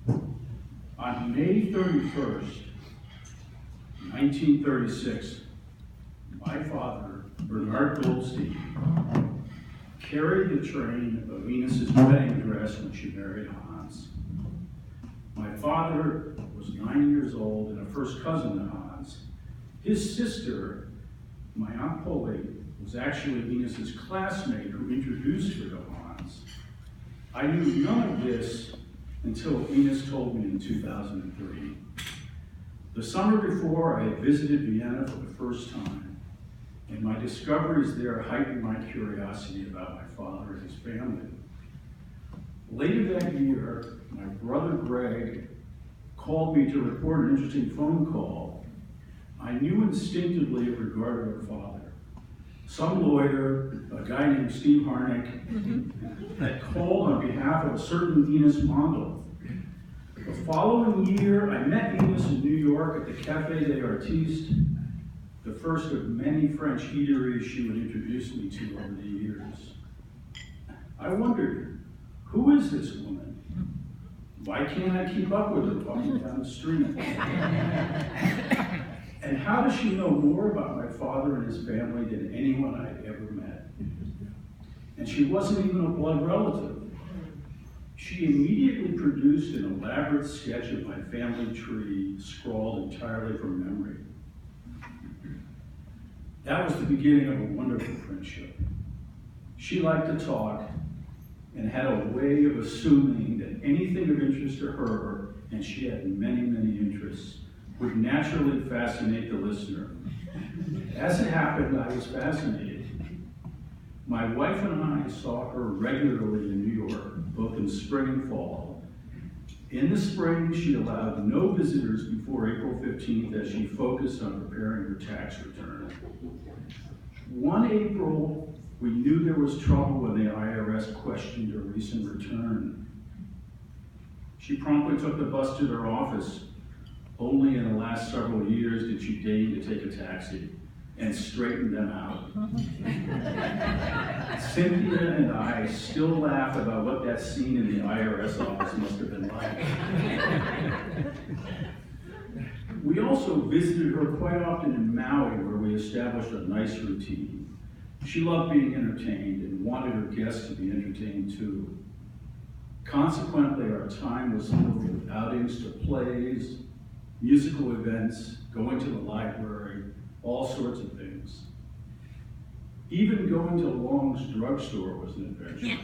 On May 31st, 1936, my father, Bernard Goldstein, carried the train of Enes's wedding dress when she married Hans. My father was 9 years old and a first cousin to Hans. His sister, my Aunt Polly, was actually Enes's classmate who introduced her to Hans. I knew none of this until Ines told me in 2003. The summer before, I had visited Vienna for the first time, and my discoveries there heightened my curiosity about my father and his family. Later that year, my brother Greg called me to report an interesting phone call. I knew instinctively it regarded our father. Some lawyer, a guy named Steve Harnick, had called on behalf of a certain Ines Mandl. The following year, I met Ines in New York at the Café des Artistes, the first of many French eateries she would introduce me to over the years. I wondered, who is this woman? Why can't I keep up with her walking down the street? And how does she know more about my father and his family than anyone I'd ever met? And she wasn't even a blood relative. She immediately produced an elaborate sketch of my family tree, scrawled entirely from memory. That was the beginning of a wonderful friendship. She liked to talk and had a way of assuming that anything of interest to her, and she had many, many interests, would naturally fascinate the listener. As it happened, I was fascinated. My wife and I saw her regularly in New York, both in spring and fall. In the spring, she allowed no visitors before April 15th as she focused on preparing her tax return. One April, we knew there was trouble when the IRS questioned her recent return. She promptly took the bus to their office. Only in the last several years did she deign to take a taxi and straighten them out. Cynthia and I still laugh about what that scene in the IRS office must have been like. We also visited her quite often in Maui, where we established a nice routine. She loved being entertained and wanted her guests to be entertained too. Consequently, our time was filled with outings to plays, musical events, going to the library, all sorts of things. Even going to Long's drugstore was an adventure.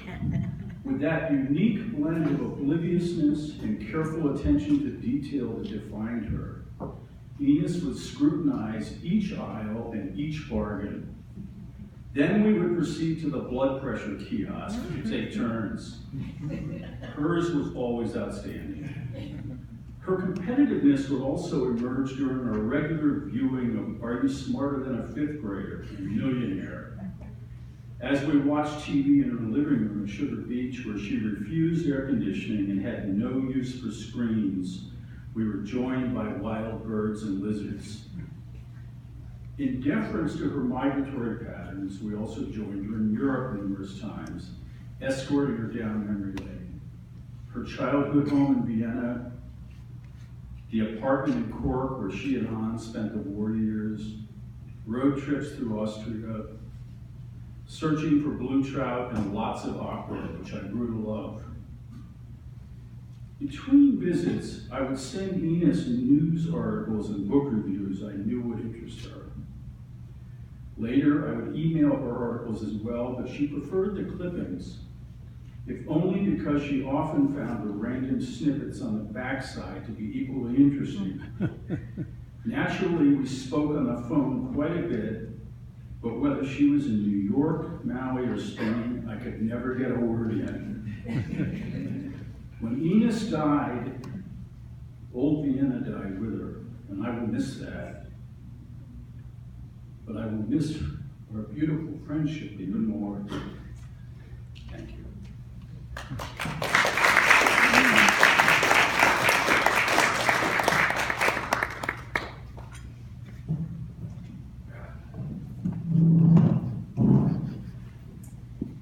With that unique blend of obliviousness and careful attention to detail that defined her, Ines would scrutinize each aisle and each bargain. Then we would proceed to the blood pressure kiosk to take turns. Hers was always outstanding. Her competitiveness would also emerge during our regular viewing of Are You Smarter Than a Fifth Grader and Millionaire? As we watched TV in her living room at Sugar Beach, where she refused air conditioning and had no use for screens, we were joined by wild birds and lizards. In deference to her migratory patterns, we also joined her in Europe numerous times, escorting her down memory lane. Her childhood home in Vienna, the apartment in Cork where she and Hans spent the war years, road trips through Austria, searching for blue trout and lots of opera, which I grew to love. Between visits, I would send Ines news articles and book reviews I knew would interest her. Later, I would email her articles as well, but she preferred the clippings, if only because she often found the random snippets on the backside to be equally interesting. Naturally, we spoke on the phone quite a bit, but whether she was in New York, Maui, or Spain, I could never get a word in. When Ines died, old Vienna died with her, and I will miss that. But I will miss our beautiful friendship even more.